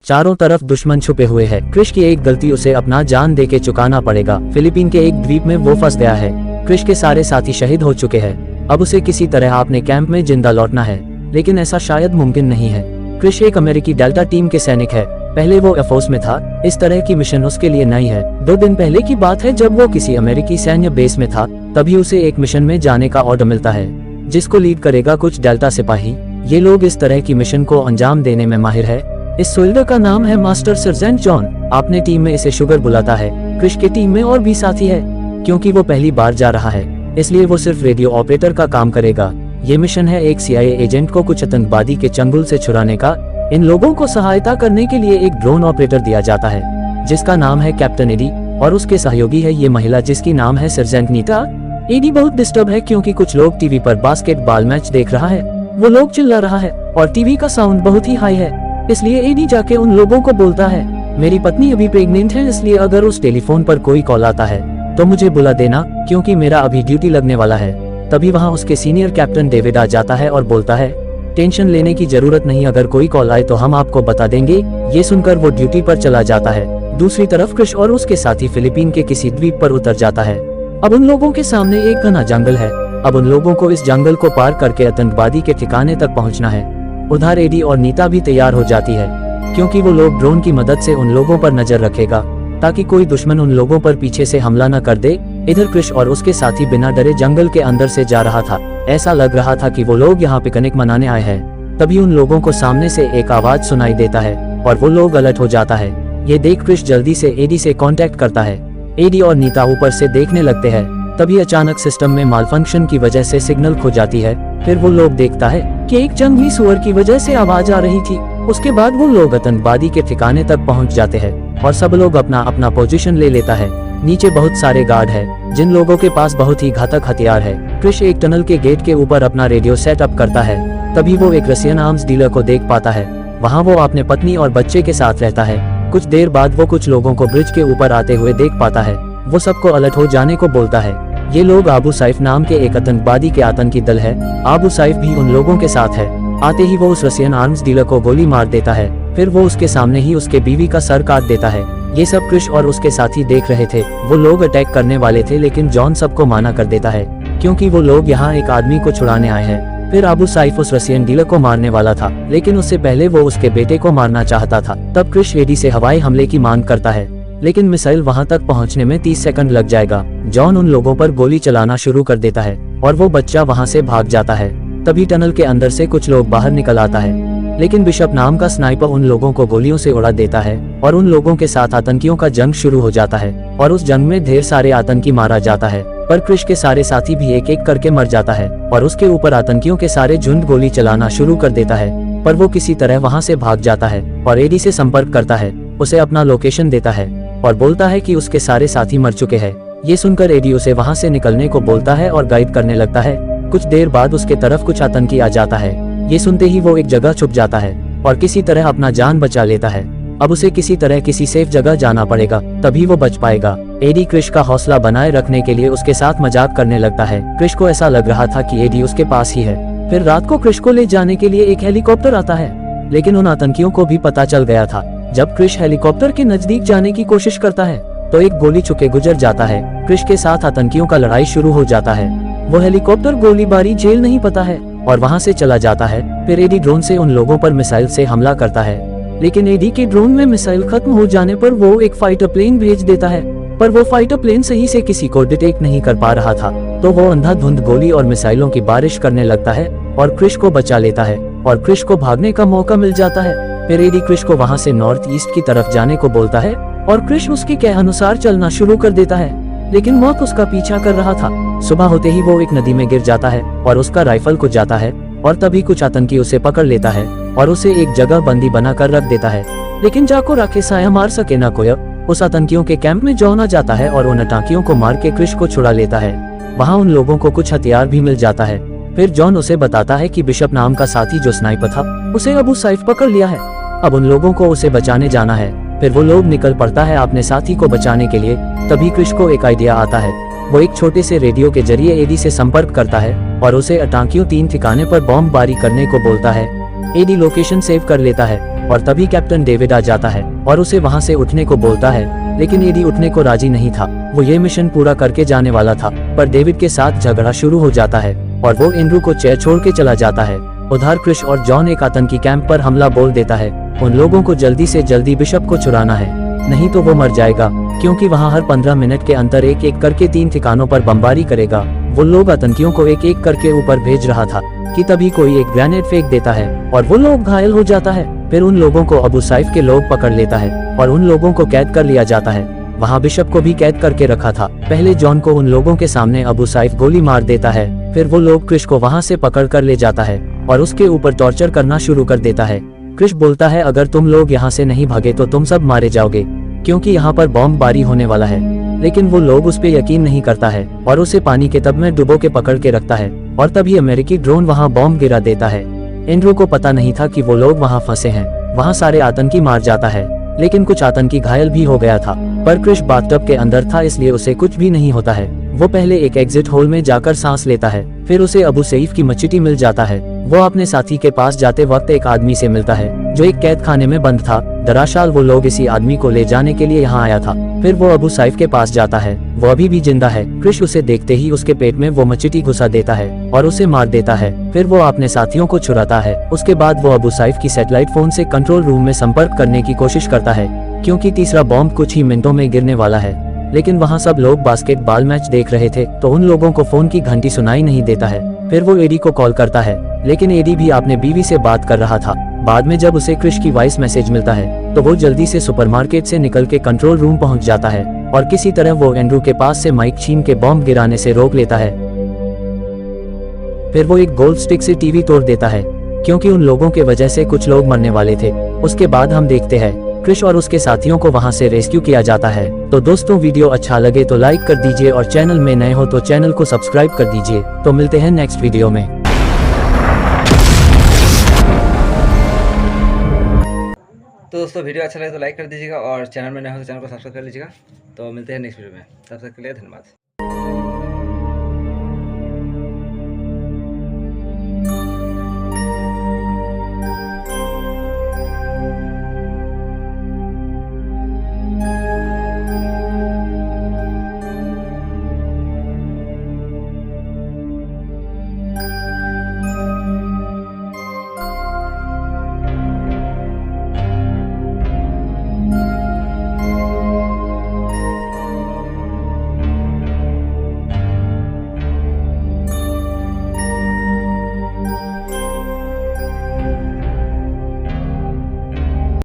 चारों तरफ दुश्मन छुपे हुए हैं। क्रिश की एक गलती उसे अपना जान देके चुकाना पड़ेगा। फिलीपीन के एक द्वीप में वो फंस गया है। क्रिश के सारे साथी शहीद हो चुके हैं। अब उसे किसी तरह अपने कैंप में जिंदा लौटना है, लेकिन ऐसा शायद मुमकिन नहीं है। क्रिश एक अमेरिकी डेल्टा टीम के सैनिक है। पहले वो एयरफोर्स में था। इस तरह की मिशन उसके लिए नई है। 2 दिन पहले की बात है, जब वो किसी अमेरिकी सैन्य बेस में था, तभी उसे एक मिशन में जाने का ऑर्डर मिलता है, जिसको लीड करेगा कुछ डेल्टा सिपाही। ये लोग इस तरह की मिशन को अंजाम देने में माहिर है। इस सोल्जर का नाम है मास्टर सर्जेंट जॉन। अपने टीम में इसे शुगर बुलाता है। क्रिश के टीम में और भी साथी है। क्योंकि वो पहली बार जा रहा है, इसलिए वो सिर्फ रेडियो ऑपरेटर का काम करेगा। ये मिशन है एक CIA एजेंट को कुछ आतंकवादी के चंगुल से छुड़ाने का। इन लोगों को सहायता करने के लिए एक ड्रोन ऑपरेटर दिया जाता है, जिसका नाम है कैप्टन एडी, और उसके सहयोगी है ये महिला जिसकी नाम है सर्जेंट नीता। एडी बहुत डिस्टर्ब है क्योंकि कुछ लोग टीवी पर बास्केटबॉल मैच देख रहा है। वो लोग चिल्ला रहा है और टीवी का साउंड बहुत ही हाई है, इसलिए एडी जाके उन लोगों को बोलता है, मेरी पत्नी अभी प्रेग्नेंट है, इसलिए अगर उस टेलीफोन पर कोई कॉल आता है तो मुझे बुला देना, क्योंकि मेरा अभी ड्यूटी लगने वाला है। तभी वहाँ उसके सीनियर कैप्टन डेविड आ जाता है और बोलता है, टेंशन लेने की जरूरत नहीं, अगर कोई कॉल आए तो हम आपको बता देंगे। ये सुनकर वो ड्यूटी पर चला जाता है। दूसरी तरफ क्रिश और उसके साथी फिलीपीन के किसी द्वीप पर उतर जाता है। अब उन लोगों के सामने एक घना जंगल है। अब उन लोगों को इस जंगल को पार करके आतंकवादी के ठिकाने तक पहुंचना है। उधर एडी और नीता भी तैयार हो जाती है, क्योंकि वो लोग ड्रोन की मदद से उन लोगों पर नजर रखेगा, ताकि कोई दुश्मन उन लोगों पर पीछे से हमला न कर दे। इधर क्रिश और उसके साथी बिना डरे जंगल के अंदर से जा रहा था। ऐसा लग रहा था कि वो लोग यहाँ पिकनिक मनाने आए हैं। तभी उन लोगों को सामने से एक आवाज सुनाई देता है और वो लोग अलर्ट हो जाता है। ये देख क्रिश जल्दी से एडी से कांटेक्ट करता है। एडी और नीता ऊपर से देखने लगते हैं। तभी अचानक सिस्टम में मालफंक्शन की वजह से सिग्नल खो जाती है। फिर वो लोग देखता है कि एक जंगली सुअर की वजह से आवाज आ रही थी। उसके बाद वो लोग आतंकवादी के ठिकाने तक पहुंच जाते हैं और सब लोग अपना अपना पोजीशन ले लेता है। नीचे बहुत सारे गार्ड है, जिन लोगों के पास बहुत ही घातक हथियार है। क्रिश एक टनल के गेट के ऊपर अपना रेडियो सेटअप करता है। तभी वो एक रशियन आर्म्स डीलर को देख पाता है। वहाँ वो अपने पत्नी और बच्चे के साथ रहता है। कुछ देर बाद वो कुछ लोगों को ब्रिज के ऊपर आते हुए देख पाता है। वो सबको अलर्ट हो जाने को बोलता है। ये लोग आबू साइफ नाम के एक आतंकवादी के आतंकी दल है। आबू साइफ भी उन लोगों के साथ है। आते ही वो उस रशियन आर्म्स डीलर को गोली मार देता है। फिर वो उसके सामने ही उसके बीवी का सर काट देता है। ये सब क्रिश और उसके साथी देख रहे थे। वो लोग अटैक करने वाले थे, लेकिन जॉन सबको माना कर देता है, क्योंकि वो लोग यहाँ एक आदमी को छुड़ाने आए हैं। फिर आबू साइफ उस रशियन डीलर को मारने वाला था, लेकिन उससे पहले वो उसके बेटे को मारना चाहता था। तब क्रिश एडी से हवाई हमले की मांग करता है, लेकिन मिसाइल वहां तक पहुंचने में 30 सेकंड लग जाएगा। जॉन उन लोगों पर गोली चलाना शुरू कर देता है और वो बच्चा वहां से भाग जाता है। तभी टनल के अंदर से कुछ लोग बाहर निकल आता है, लेकिन बिशप नाम का स्नाइपर उन लोगों को गोलियों से उड़ा देता है और उन लोगों के साथ आतंकियों का जंग शुरू हो जाता है। और उस जंग में ढेर सारे आतंकी मारा जाता है, पर क्रिश के सारे साथी भी एक एक करके मर जाता है और उसके ऊपर आतंकियों के सारे झुंड गोली चलाना शुरू कर देता है। पर वो किसी तरह वहाँ से भाग जाता है और एडी से संपर्क करता है। उसे अपना लोकेशन देता है और बोलता है कि उसके सारे साथी मर चुके हैं। ये सुनकर एडी उसे वहाँ से निकलने को बोलता है और गाइड करने लगता है। कुछ देर बाद उसके तरफ कुछ आतंकी आ जाता है। ये सुनते ही वो एक जगह छुप जाता है और किसी तरह अपना जान बचा लेता है। अब उसे किसी तरह किसी सेफ जगह जाना पड़ेगा, तभी वो बच पाएगा। एडी क्रिश का हौसला बनाए रखने के लिए उसके साथ मजाक करने लगता है। क्रिश को ऐसा लग रहा था कि एडी उसके पास ही है। फिर रात को क्रिश को ले जाने के लिए एक हेलीकॉप्टर आता है, लेकिन उन आतंकियों को भी पता चल गया था। जब क्रिश हेलीकॉप्टर के नजदीक जाने की कोशिश करता है तो एक गोली चुके गुजर जाता है। क्रिश के साथ आतंकियों का लड़ाई शुरू हो जाता है। वो हेलीकॉप्टर गोलीबारी झेल नहीं पाता है और वहाँ से चला जाता है। फिर एडी ड्रोन से उन लोगों पर मिसाइल से हमला करता है, लेकिन एडी के ड्रोन में मिसाइल खत्म हो जाने पर वो एक फाइटर प्लेन भेज देता है, पर वो फाइटर प्लेन सही से किसी को डिटेक्ट नहीं कर पा रहा था। तो वो अंधाधुंध गोली और मिसाइलों की बारिश करने लगता है और क्रिश को बचा लेता है और क्रिश को भागने का मौका मिल जाता है। फिर एडी क्रिश को वहाँ से नॉर्थ ईस्ट की तरफ जाने को बोलता है और क्रिश उसके कहे अनुसार चलना शुरू कर देता है, लेकिन मौत उसका पीछा कर रहा था। सुबह होते ही वो एक नदी में गिर जाता है और उसका राइफल कुछ जाता है और तभी कुछ आतंकी उसे पकड़ लेता है और उसे एक जगह बंदी बनाकर रख देता है। लेकिन जाको राखे साया मार सके ना कोई। उस आतंकियों के कैंप में जॉन आ जाता है और उन आतंकियों को मार के क्रिश को छुड़ा लेता है। वहाँ उन लोगों को कुछ हथियार भी मिल जाता है। फिर जॉन उसे बताता है कि बिशप नाम का साथी जो स्नाइपर था, उसे अबू साइफ पकड़ लिया है। अब उन लोगों को उसे बचाने जाना है। फिर वो लोग निकल पड़ता है अपने साथी को बचाने के लिए। तभी क्रिश को एक आइडिया आता है। वो एक छोटे से रेडियो के जरिए एडी से संपर्क करता है और उसे आतंकियों 3 ठिकाने पर बॉम्बबारी करने को बोलता है। एडी लोकेशन सेव कर लेता है और तभी कैप्टन डेविड आ जाता है और उसे वहाँ से उठने को बोलता है, लेकिन एडी उठने को राजी नहीं था। वो ये मिशन पूरा करके जाने वाला था, पर डेविड के साथ झगड़ा शुरू हो जाता है और वो एंड्रू को चेयर छोड़ के चला जाता है। उधर क्रिश और जॉन एक आतंकी कैंप पर हमला बोल देता है। उन लोगों को जल्दी से जल्दी बिशप को छुड़ाना है, नहीं तो वो मर जाएगा, क्योंकि वहाँ हर 15 मिनट के अंतर एक एक करके 3 ठिकानों पर बमबारी करेगा। वो लोग आतंकियों को एक एक करके ऊपर भेज रहा था कि तभी कोई एक ग्रेनेड फेंक देता है और वो लोग घायल हो जाता है। फिर उन लोगों को अबू साइफ के लोग पकड़ लेता है और उन लोगों को कैद कर लिया जाता है। वहाँ बिशप को भी कैद करके रखा था। पहले जॉन को उन लोगों के सामने अबू साइफ गोली मार देता है, फिर वो लोग क्रिश को वहाँ से पकड़ कर ले जाता है और उसके ऊपर टॉर्चर करना शुरू कर देता है। क्रिश बोलता है, अगर तुम लोग यहाँ से नहीं भागे तो तुम सब मारे जाओगे, क्योंकि यहाँ पर बॉम्बबारी होने वाला है। लेकिन वो लोग उस पे यकीन नहीं करता है और उसे पानी के टब में डुबो के पकड़ के रखता है और तभी अमेरिकी ड्रोन वहाँ बॉम्ब गिरा देता है। एंड्रू को पता नहीं था कि वो लोग वहाँ फंसे हैं। वहाँ सारे आतंकी मार जाता है, लेकिन कुछ आतंकी घायल भी हो गया था, पर क्रिश बाथटब के अंदर था इसलिए उसे कुछ भी नहीं होता है। वो पहले एक एग्जिट होल में जाकर सांस लेता है, फिर उसे अबू सईफ की मचिटी मिल जाता है। वो अपने साथी के पास जाते वक्त एक आदमी से मिलता है जो एक कैद खाने में बंद था। दरअसल वो लोग इसी आदमी को ले जाने के लिए यहाँ आया था। फिर वो अबू साइफ के पास जाता है, वो अभी भी जिंदा है। क्रिश उसे देखते ही उसके पेट में वो मचिटी घुसा देता है और उसे मार देता है। फिर वो अपने साथियों को छुड़ाता है। उसके बाद वो अबू साइफ की सैटेलाइट फोन से कंट्रोल रूम में संपर्क करने की कोशिश करता है, क्योंकि तीसरा बॉम्ब कुछ ही मिनटों में गिरने वाला है। लेकिन वहाँ सब लोग बास्केटबॉल मैच देख रहे थे, तो उन लोगों को फोन की घंटी सुनाई नहीं देता है। फिर वो एडी को कॉल करता है, लेकिन एडी भी अपने बीवी से बात कर रहा था। बाद में जब उसे क्रिश की वॉइस मैसेज मिलता है तो वो जल्दी से सुपरमार्केट से निकल के कंट्रोल रूम पहुंच जाता है और किसी तरह वो एंड्रू के पास से माइक छीन के बॉम्ब गिराने से रोक लेता है। फिर वो एक गोल्ड स्टिक से टीवी तोड़ देता है, क्योंकि उन लोगों के वजह से कुछ लोग मरने वाले थे। उसके बाद हम देखते हैं क्रिश और उसके साथियों को वहां से रेस्क्यू किया जाता है। तो दोस्तों, वीडियो अच्छा लगे तो लाइक कर दीजिए और चैनल में नए हो तो चैनल को सब्सक्राइब कर दीजिए। तो मिलते हैं नेक्स्ट वीडियो में। तो दोस्तों, वीडियो अच्छा लगे तो लाइक कर दीजिएगा और चैनल में नए हो तो चैनल को सब्सक्राइब कर लीजिएगा। तो मिलते हैं नेक्स्ट वीडियो में, तब तक के लिए धन्यवाद।